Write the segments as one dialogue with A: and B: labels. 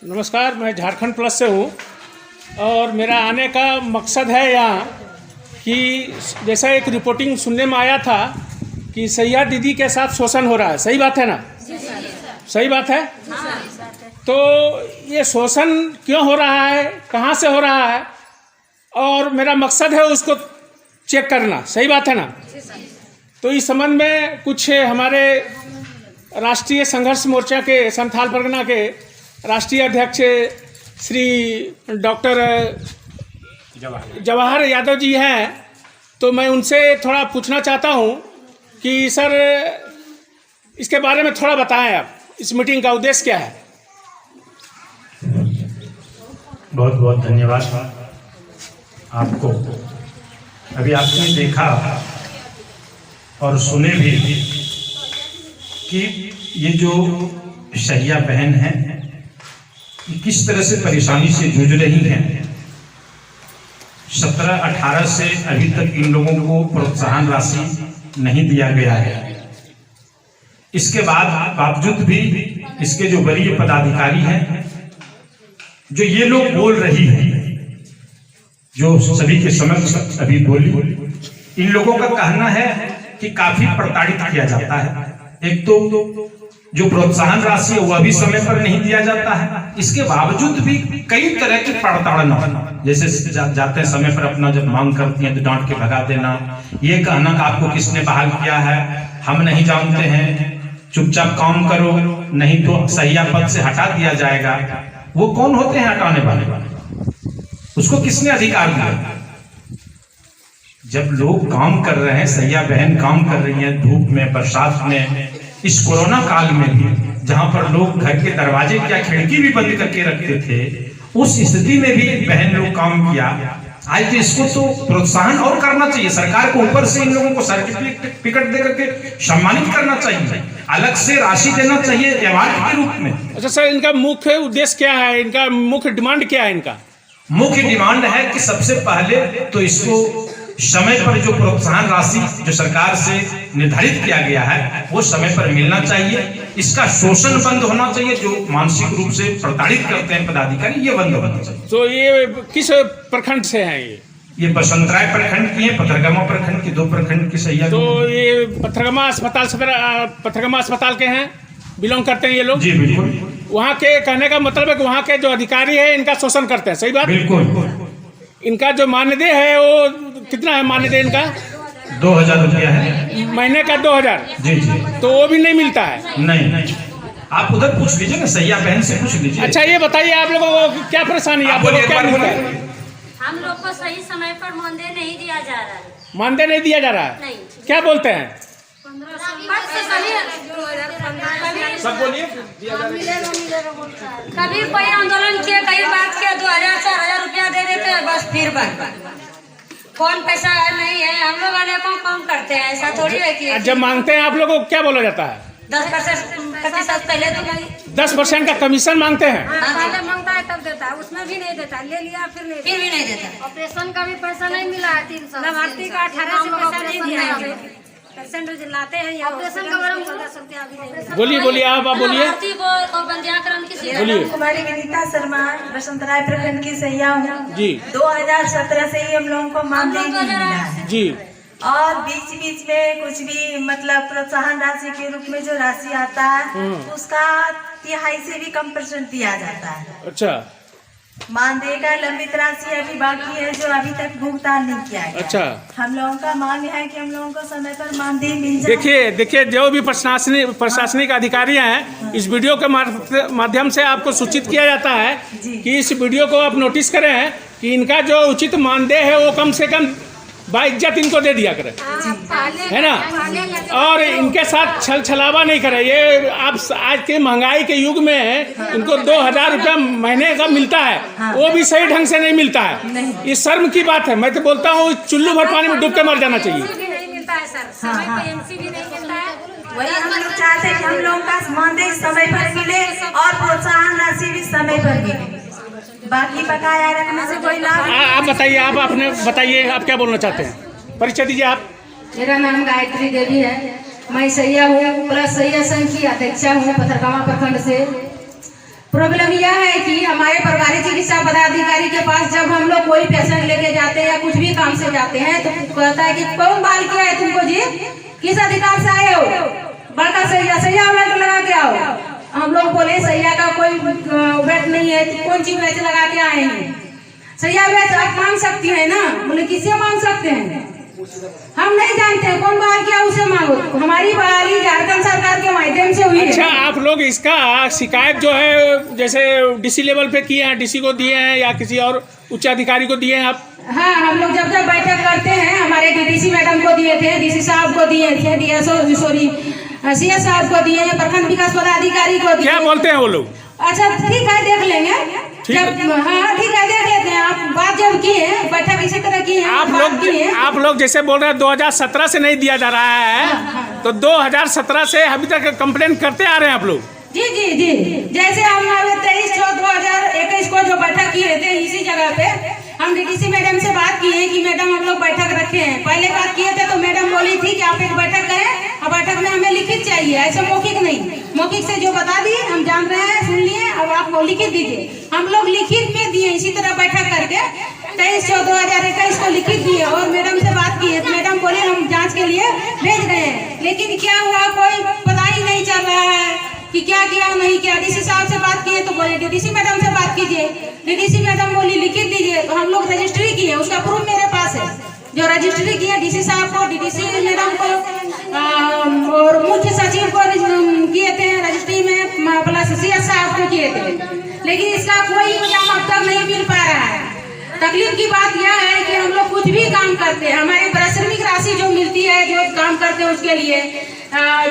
A: नमस्कार, मैं झारखंड प्लस से हूँ और मेरा आने का मकसद है यहाँ कि जैसा एक रिपोर्टिंग सुनने में आया था कि सैया दीदी के साथ शोषण हो रहा है। सही बात है ना? सही बात है। तो ये शोषण क्यों हो रहा है, कहाँ से हो रहा है, और मेरा मकसद है उसको चेक करना। सही बात है ना? तो इस संबंध में कुछ हमारे राष्ट्रीय संघर्ष मोर्चा के संथाल परगना के राष्ट्रीय अध्यक्ष श्री डॉक्टर जवाहर यादव जी हैं, तो मैं उनसे थोड़ा पूछना चाहता हूं कि सर इसके बारे में थोड़ा बताएं, आप इस मीटिंग का उद्देश्य क्या है?
B: बहुत बहुत धन्यवाद आपको। अभी आपने देखा और सुने भी कि ये जो शैया बहन है ये किस तरह से परेशानी से जूझ रही हैं। 17-18 से अभी तक इन लोगों को प्रोत्साहन राशि नहीं दिया गया है। इसके बावजूद भी इसके जो वरीय पदाधिकारी हैं, जो ये लोग बोल रही हैं, जो सभी के समक्ष अभी बोली, इन लोगों का कहना है कि काफी प्रताड़ित किया जाता है। एक तो जो प्रोत्साहन राशि है वह भी समय पर नहीं दिया जाता है, इसके बावजूद भी कई तरह की प्रताड़ना, जैसे जाते हैं समय पर अपना जब मांग करती हैं तो डांट के भगा देना, ये कहना कि आपको किसने बहाल किया है हम नहीं जानते हैं, चुपचाप काम करो नहीं तो सैया पद से हटा दिया जाएगा। वो कौन होते हैं हटाने वाले? उसको किसने अधिकार दिया? जब लोग काम कर रहे हैं, सैया बहन काम कर रही है धूप में, बरसात में, इस कोरोना काल में भी जहां पर लोग घर के दरवाजे क्या खिड़की भी बंद करके रखते थे, उस स्थिति में भी बहन लोग काम किया। आज तो इसको तो प्रोत्साहन और करना चाहिए, सरकार को ऊपर से इन लोगों को सर्टिफिकेट दे करके सम्मानित करना चाहिए, अलग से राशि देना चाहिए अवार्ड के रूप में।
A: अच्छा सर, इनका मुख्य उद्देश्य क्या है, इनका मुख्य डिमांड क्या है? इनका
B: मुख्य डिमांड है कि सबसे पहले तो इसको समय पर जो प्रोत्साहन राशि जो सरकार से निर्धारित किया गया है वो समय पर मिलना चाहिए। इसका शोषण बंद होना चाहिए, जो मानसिक रूप से प्रताड़ित करते हैं पदाधिकारी, ये बंद होना चाहिए।
A: तो ये किस प्रखंड से हैं?
B: ये बसंतराय प्रखंड की है, पथरगामा प्रखंड की, 2 प्रखंड की सैया।
A: तो ये पथरगामा अस्पताल के हैं, बिलोंग करते हैं ये लोग?
B: जी बिल्कुल।
A: वहाँ के कहने का मतलब है कि वहाँ के जो अधिकारी है इनका शोषण करते हैं। सही बात?
B: बिल्कुल।
A: इनका जो मानदेय है वो कितना है? मानदेय इनका
B: 2000 रुपया है
A: महीने का। 2000?
B: जी जी।
A: तो वो भी नहीं मिलता है?
B: नहीं, आप उधर पूछ लीजिए ना, सैया बहन से पूछ लीजिए।
A: अच्छा ये बताइए, आप लोगों को क्या परेशानी है? आप लोगों को क्या मिलता है?
C: हम लोग को सही समय पर मानदेय नहीं दिया जा रहा है।
A: मानदेय नहीं दिया जा रहा है?
C: नहीं।
A: क्या बोलते हैं?
C: सब बोलिए। कभी कोई आंदोलन किया, कई बात किया, 2000-4000 रुपया दे देते हैं, बस फिर बंद। कौन पैसा है नहीं है, हम लोग वाले कौन काम करते हैं, ऐसा थोड़ी है कि
A: जब मांगते हैं आप लोगों को क्या बोला जाता है?
C: 10% पहले तो
A: 10% का कमीशन मांगते हैं?
D: पहले मांगता है तब देता है, उसमें भी नहीं देता, ले लिया फिर
C: भी नहीं देता।
D: ऑपरेशन का भी पैसा नहीं मिला है 300।
C: लाभार्थी का 18 से पैसा नहीं दिया है।
D: पेशेंट लाते हैं ऑपरेशन का 14 रुपया भी नहीं।
A: बोलिए आप बोलिए।
C: लाभार्थी को बंध्याकरण की
A: बोलिए।
E: कुमारी विनीता शर्मा, बसंतराय प्रखंड की सैया हूँ
A: जी।
E: 2017 से ही हम लोगों को मानदेय नहीं मिला है
A: जी।
E: और बीच में कुछ भी मतलब प्रोत्साहन राशि के रूप में जो राशि आता है उसका 3/2 से भी कम % दिया जाता है।
A: अच्छा।
E: मानदेय का लंबित राशि अभी बाकी है जो अभी तक भुगतान नहीं किया गया।
A: अच्छा।
E: हम लोगों का मांग है कि हम लोगों को समय पर मानदेय मिल जाए।
A: देखिए जो भी प्रशासनिक अधिकारी हैं, इस वीडियो के माध्यम से आपको सूचित किया जाता है कि इस वीडियो को आप नोटिस करें कि इनका जो उचित मानदेय है वो कम से कम बाइज्जत इनको दे दिया करें, है ना? और इनके साथ छल छलावा नहीं करें। ये आप आज के महंगाई के युग में इनको 2000 रुपया महीने का मिलता है, वो भी सही ढंग से नहीं मिलता है। ये शर्म की बात है। मैं तो बोलता हूँ चुल्लू भर पानी में डूब के मर जाना चाहिए।
D: नहीं मिलता है सर, समय पे एमसी भी नहीं मिलता है।
E: वही हम लोग चाहते हैं कि हम लोगों का मानदेय समय पर मिले और प्रोत्साहन राशि भी समय पर मिले। बाकी बकाया रखने से कोई लाभ।
A: आप बताइए, आप अपने बताइए, आप क्या बोलना चाहते हैं? परिचय दीजिए आप।
D: मेरा नाम गायत्री देवी है, मैं सैया हूँ, प्लस सैया संघ की अध्यक्षा हूँ पथरगामा प्रखंड से।
F: प्रॉब्लम यह है कि हमारे प्रभारी चिकित्सा पदाधिकारी के पास जब हम लोग कोई पेशेंट लेके जाते हैं या कुछ भी काम से जाते हैं तो कहता है कि कौन बाल किया है तुमको जी, किस अधिकार से आए हो, बड़का सैया वेट लगा के आओ। हम लोग बोले सैया का कोई वेट नहीं है, कौन सी वेट लगा के आए हैं, सैया वेट आप मांग सकती है ना। बोले किससे मांग सकते हैं, हम नहीं जानते हैं कौन बहाल किया उसे मांगो। हमारी बहाली झारखंड सरकार के माध्यम से हुई है।
A: अच्छा, आप लोग इसका शिकायत जो है जैसे डीसी लेवल पे किए हैं, डीसी को दिए हैं या किसी और उच्च अधिकारी को दिए हैं आप?
F: हाँ, हम लोग जब जब बैठक करते हैं हमारे डीडीसी मैडम को दिए थे, डीसी साहब को दिए थे, सीएस साहब को दिए हैं, प्रखंड विकास पदाधिकारी को दिए।
A: क्या बोलते हैं वो लोग?
F: अच्छा ठीक है, देख लेंगे जब, हाँ ठीक है देख लेते हैं। आप बात जब किए बैठक इसी तरह की है,
A: आप लोग जैसे बोल रहे हैं 2017 से नहीं दिया जा रहा है, तो 2017 से अभी तक कंप्लेन करते आ रहे हैं आप लोग?
F: जी जी जी, जैसे हम 23/6/2021 को जो बैठक किए थे इसी जगह पे हम डीडीसी मैडम से बात की है कि मैडम हम लोग बैठक रखे हैं। पहले बात किए थे तो मैडम बोली थी कि आप एक बैठक करें और बैठक में हमें लिखित चाहिए, ऐसे मौखिक नहीं। मौखिक से जो बता दिए हम जान रहे हैं, सुन लिए, अब आप लिखित दीजिए। हम लोग लिखित में दिए इसी तरह बैठक करके 23/6/2021 को लिखित दिए और मैडम से बात की है तो मैडम बोले हम जाँच के लिए भेज रहे हैं। लेकिन क्या हुआ कोई पता ही नहीं चल रहा है कि क्या किया नहीं किया। डीसी साहब से बात किए तो बोले डीडीसी मैडम से बात कीजिए, डीडीसी मैडम बोली लिखित दीजिए, तो हम लोग रजिस्ट्री किए, उसका प्रूफ मेरे पास है। जो रजिस्ट्री किए डीसी साहब को, डीडीसी मैडम को और मुख्य सचिव को किए थे रजिस्ट्री में, प्लस सीएस साहब को किए थे, लेकिन इसका कोई इंतजाम अब तक नहीं मिल पा रहा है। तकलीफ की बात यह है कि हम लोग कुछ भी काम करते हैं, हमारी पारिश्रमिक राशि जो मिलती है जो काम करते हैं उसके लिए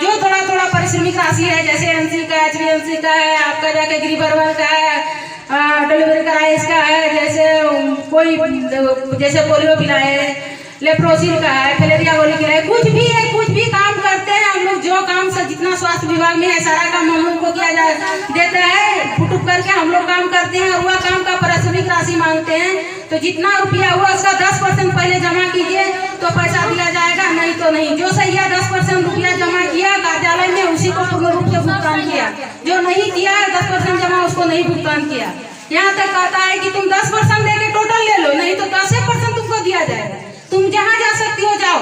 F: जो थोड़ा थोड़ा पारिश्रमिक राशि है, जैसे एनसी का, HBNC का है, आपका जाके गृह का है, डिलीवरी कराए इसका है, जैसे कोई जैसे पोलियो पिलाए, लेप्रोसिल का है, फैलेरिया गोली खिलाए, कुछ भी है, कुछ भी काम करते हैं हम लोग। जो काम से जितना स्वास्थ्य विभाग में है सारा काम हम लोग को किया देता है, फुटुक करके हम लोग काम करते हैं और वह काम का पारिश्रमिक राशि मांगते हैं। तो जितना रुपया हुआ उसका 10% पहले जमा कीजिए तो पैसा दिया जाएगा, नहीं तो नहीं। जो सैया 10% रुपया जमा किया कार्यालय में उसी को पूर्ण रूप से भुगतान किया, जो नहीं किया 10% जमा उसको नहीं भुगतान किया। यहाँ तक कहता है कि तुम 10% देके टोटल ले लो, नहीं तो 10% तुमको दिया जाएगा, तुम जहाँ जा सकती हो जाओ,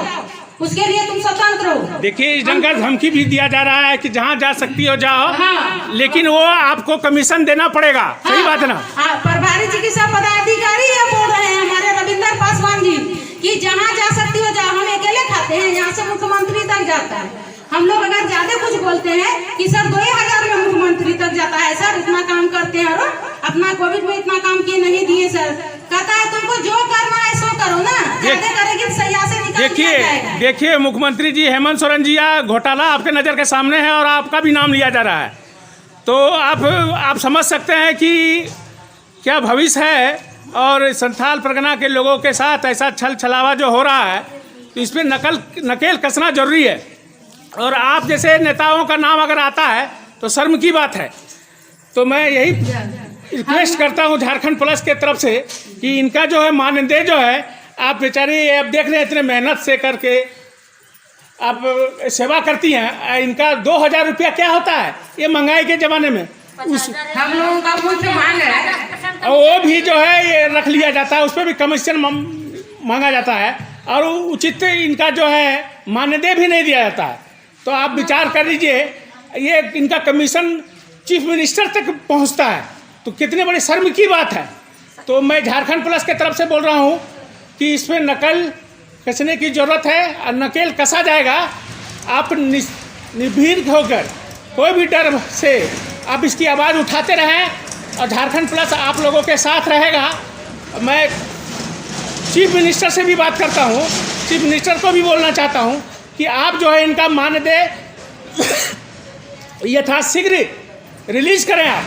F: उसके लिए तुम स्वतंत्र हो।
A: देखिए इस ढंग का धमकी भी दिया जा रहा है कि जहाँ जा सकती हो जाओ,
F: हाँ।
A: लेकिन वो आपको कमीशन देना पड़ेगा।
F: हाँ।
A: सही बात है ना?
F: हाँ, प्रभारी चिकित्सा पदाधिकारी ये बोल रहे हैं हमारे रविंदर पासवान जी कि जहाँ जा सकती हो जाओ। हम अकेले खाते हैं, यहाँ से मुख्यमंत्री तक जाता है। हम लोग अगर ज्यादा कुछ बोलते हैं कि सर 2000 में मुख्यमंत्री तक जाता है, सर इतना काम करते हैं और अपना कोविड में इतना काम किए नहीं दिए सर। कहता है तुमको जो करना है सो करो ना, ज्यादा करेगी तो सैया से निकल जाएगा।
A: देखिए मुख्यमंत्री जी हेमंत सोरेन जी का घोटाला आपके नज़र के सामने है और आपका भी नाम लिया जा रहा है, तो आप समझ सकते हैं कि क्या भविष्य है। और संथाल परगना के लोगों के साथ ऐसा छल छलावा जो हो रहा है तो इस पर नकेल कसना जरूरी है। और आप जैसे नेताओं का नाम अगर आता है तो शर्म की बात है। तो मैं यही रिक्वेस्ट करता हूँ झारखंड प्लस के तरफ से कि इनका जो है मानदेय जो है, आप बेचारे अब देख रहे हैं इतने मेहनत से करके आप सेवा करती हैं, इनका 2000 रुपया क्या होता है ये महंगाई के ज़माने में। उस
F: हम लोगों का मुख्य मांग है
A: और वो भी जो है ये रख लिया जाता है, उस पर भी कमीशन मांगा जाता है और उचित इनका जो है मानदेय भी नहीं दिया जाता है। तो आप विचार कर लीजिए, ये इनका कमीशन चीफ मिनिस्टर तक पहुंचता है, तो कितने बड़ी शर्म की बात है। तो मैं झारखंड प्लस के तरफ से बोल रहा हूं कि इसमें नकल कसने की ज़रूरत है और नकेल कसा जाएगा। आप निर्भीक होकर कोई भी डर से आप इसकी आवाज़ उठाते रहें और झारखंड प्लस आप लोगों के साथ रहेगा। मैं चीफ मिनिस्टर से भी बात करता हूं, चीफ मिनिस्टर को भी बोलना चाहता हूं कि आप जो है इनका मानदेय यथाशीघ्र रिलीज करें। आप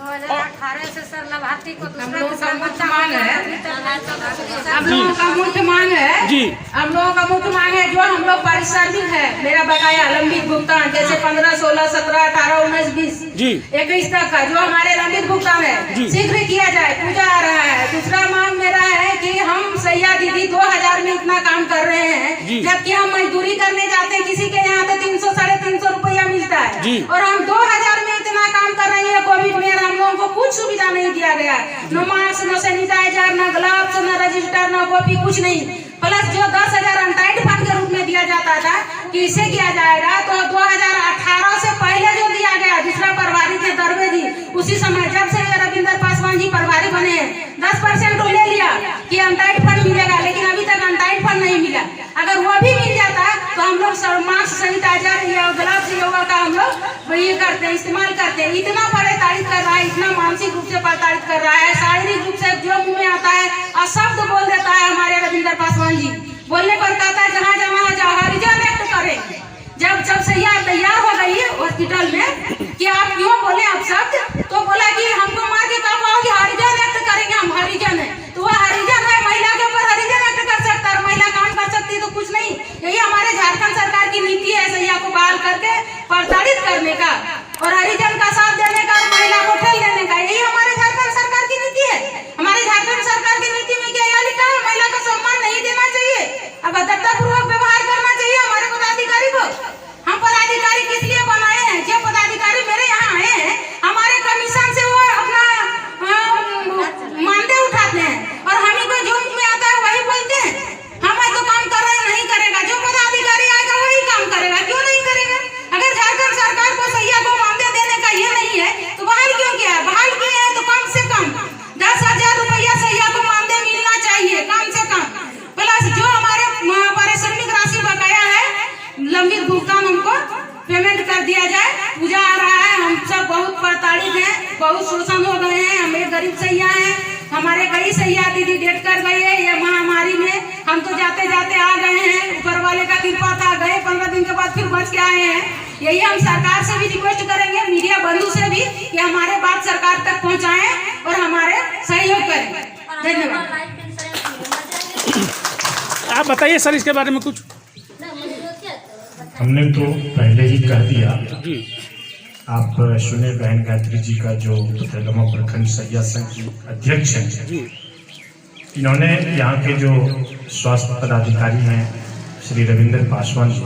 D: 2018 से सर लाभार्थी को
F: हम लोगों का मुख्य मांग है, हम लोगों का मुख्य मांग है
A: जी,
F: हम लोगों का मुख्य मांग है जो हम लोग पारिश्रमिक है मेरा बकाया लंबित भुगतान जैसे 15, 16, 17, 18, 19, 20, 21 तक का जो हमारे लंबित भुगतान है शीघ्र किया जाए। पूजा आ रहा है। दूसरा मांग मेरा है कि हम सैया दीदी 2000 में इतना काम कर रहे हैं, जबकि हम मजदूरी करने जाते हैं किसी के यहाँ तो 300, 350 रुपया मिलता है और हम 2000 में इतना काम कर नहीं दिया गया। नो मास्क, नो सैनिटाइजर, न ग्लव्स, न रजिस्टर, न कॉपी, कुछ नहीं। प्लस जो 10,000 अनटाइड फंड के रूप में दिया जाता था कि इसे किया जाएगा, तो 2018 से पहले जो दिया गया दूसरा प्रभारी थे द्विवेदी, उसी समय जब से रविंद्र पासवान जी प्रभारी बने हैं 10% तो ले लिया कि अनटाइड फंड मिलेगा, लेकिन अभी तक अनटाइड फंड नहीं मिला। अगर वो भी मिल जाता तो हम लोग मास्क, सैनिटाइजर या ग्लव्स योगा का हम लोग ये करते हैं, इस्तेमाल करते हैं। इतना प्रताड़ित कर रहा है, इतना मानसिक रूप से प्रताड़ित कर रहा है, शारीरिक रूप से जो मुंह में आता है अशब्द बोल देता है हमारे रविंद्र पासवान जी। बोलने पर कहता है जहाँ जमा हो जाओ, हरिजन एक्ट करे। जब सैया तैयार हो गई हॉस्पिटल में कि आप क्यों बोले आप शब्द, तो बोला कि हमको मार के कहा पाओ कि हरिजन एक्ट करेंगे, हम हरिजन है। तो वह हरिजन है, महिला के ऊपर हरिजन एक्ट कर सकता है, महिला काम कर सकती तो कुछ नहीं। यही हमारे झारखंड सरकार की नीति है, सैया को बहाल करके प्रताड़ित करने का और हरिजन का साथ देने का और महिला को ठेल देने का। यही हमारे झारखंड सरकार की नीति है। हमारे झारखंड सरकार की नीति में क्या लिखा है? महिला को सम्मान नहीं देना चाहिए, अभद्रतापूर्वक व्यवहार करना चाहिए हमारे पदाधिकारी को। हम पदाधिकारी किस लिए बनाए हैं? जो पदाधिकारी मेरे यहाँ आए हैं, हमारे कमीशन से वो अपना मानदेय उठाते हैं और हमें को जो में आता है वही बोलते हैं। हमें तो काम कर रहे नहीं करेगा, जो पदाधिकारी आएगा वही काम करेगा, क्यों नहीं करेगा? अगर झारखंड सरकार को सैया को मानदेय देने का ये नहीं है तो बहाल क्यों किया है? बहाल किए हैं तो कम से कम 10,000 रुपया सैया को मानदेय मिलना चाहिए, कम से कम। प्लस जो हमारे पारिश्रमिक राशि बकाया है, लंबित भुगतान हमको पेमेंट कर दिया जाए। पूजा आ रहा है, हम सब बहुत प्रताड़ित हैं, बहुत शोषण हो गए हैं। हम एक गरीब सैया हैं, हमारे कई सैया दीदी डेट कर गए हैं ये महामारी में। हम तो जाते जाते आ गए हैं, ऊपर वाले का कृपा था, गए 15 दिन के बाद फिर बच के आए हैं। यही हम सरकार से भी रिक्वेस्ट करेंगे, मीडिया बंधु से भी, कि हमारे बात सरकार तक पहुंचाएं और हमारे सहयोग करें। धन्यवाद।
A: आप बताइए सर इसके बारे में कुछ।
B: हमने तो पहले ही कह दिया। आप सुने बहन गायत्री जी का जो तेलगमा प्रखंड सैया संघ की अध्यक्ष हैं, इन्होंने यहाँ के जो स्वास्थ्य पदाधिकारी हैं श्री रविंद्र पासवान जी,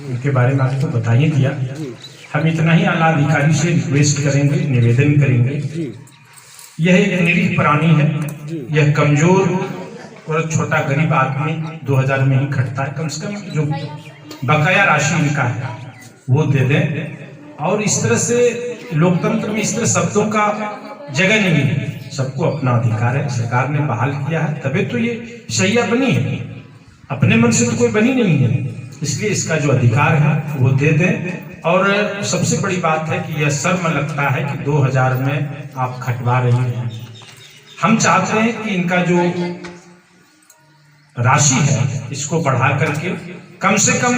B: उनके बारे में आपको बता ही दिया। हम इतना ही आला अधिकारी से रिक्वेस्ट करेंगे, निवेदन करेंगे, यह एक निरीह प्राणी है, यह कमजोर और छोटा गरीब आदमी 2000 में ही खटता है। कम से कम जो बकाया राशि इनका है वो दे दें। और इस तरह से लोकतंत्र में इस तरह शब्दों का जगह नहीं है, सबको अपना अधिकार है। सरकार ने बहाल किया है तभी तो ये सैया बनी है, अपने मन से तो कोई बनी नहीं है। इसलिए इसका जो अधिकार है वो दे दें। और सबसे बड़ी बात है कि यह शर्म लगता है कि 2000 में आप खटवा रही हैं। हम चाहते हैं कि इनका जो राशि है इसको बढ़ा करके कम से कम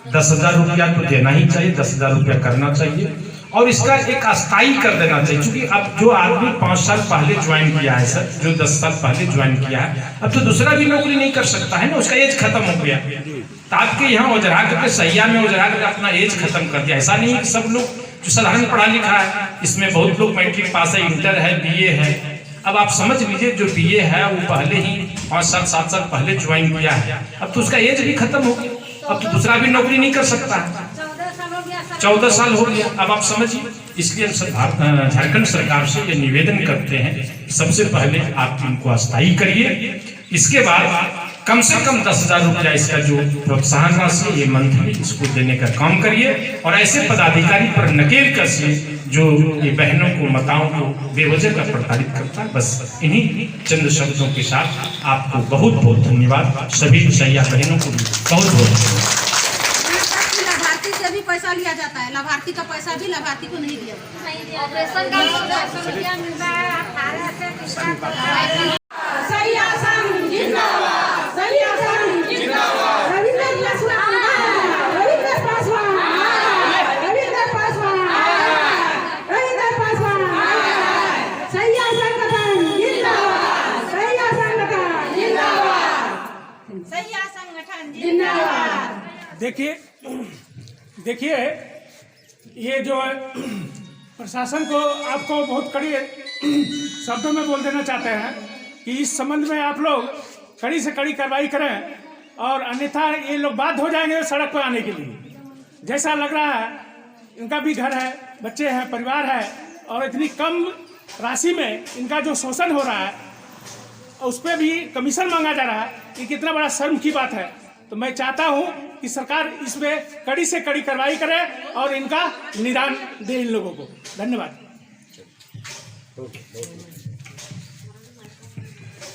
B: 10,000 रुपया तो देना ही चाहिए, 10,000 रुपया करना चाहिए और इसका एक अस्थायी कर देना चाहिए। क्योंकि अब जो आदमी 5 साल पहले ज्वाइन किया है सर, जो 10 साल पहले ज्वाइन किया है, अब तो दूसरा भी नौकरी नहीं कर सकता है ना, उसका एज खत्म हो गया। तो आपके यहाँ ओझरा करके सैया में ओझरा करके अपना एज खत्म कर दिया। ऐसा नहीं सब लोग जो साधारण पढ़ा लिखा है, इसमें बहुत लोग मैट्रिक पास है, इंटर है, BA है। अब आप समझ लीजिए जो BA है वो पहले ही 5 साल 7 साल पहले ज्वाइन किया है, अब तो उसका एज भी खत्म हो गया, अब तो दूसरा भी नौकरी नहीं कर सकता है। 14 साल हो गया। अब आप समझिए, इसलिए झारखंड सरकार से ये निवेदन करते हैं, सबसे पहले आप इनको अस्थायी करिए, इसके बाद कम से कम 10,000 रुपया इसका जो प्रोत्साहन राशि ये मंथली इसको देने का काम करिए। और ऐसे पदाधिकारी पर नकेल कसिए जो ये बहनों को, माताओं को बेवजह का प्रताड़ित करता है। बस इन्हीं चंद शब्दों के साथ आपको बहुत बहुत धन्यवाद। सभी सैया बहनों को भी बहुत बहुत धन्यवाद।
F: लाभार्थी से भी पैसा लिया जाता है, लाभार्थी का पैसा भी लाभार्थी को नहीं दिया।
D: ऑपरेशन का 200 रुपया मिल रहा है 18 से 30
F: सैया संघ जिंदाबाद, सैया संघ जिंदाबाद, रविंद्र पासवान, रविंद्र पासवान, रविंद्र पासवान, रविंद्र पासवान, सैया संगठन जिंदाबाद, सैया संगठन जिंदाबाद, सैया संगठन जिंदाबाद।
A: देखिए ये जो है प्रशासन को आपको बहुत कड़ी शब्दों में बोल देना चाहते हैं कि इस संबंध में आप लोग कड़ी से कड़ी कार्रवाई करें और अन्यथा ये लोग बाध्य हो जाएंगे सड़क पर आने के लिए। जैसा लग रहा है इनका भी घर है, बच्चे हैं, परिवार है और इतनी कम राशि में इनका जो शोषण हो रहा है उस पर भी कमीशन मांगा जा रहा है, ये कितना बड़ा शर्म की बात है। तो मैं चाहता हूँ कि सरकार इसमें कड़ी से कड़ी कार्रवाई करे और इनका निदान दे इन लोगों को। धन्यवाद।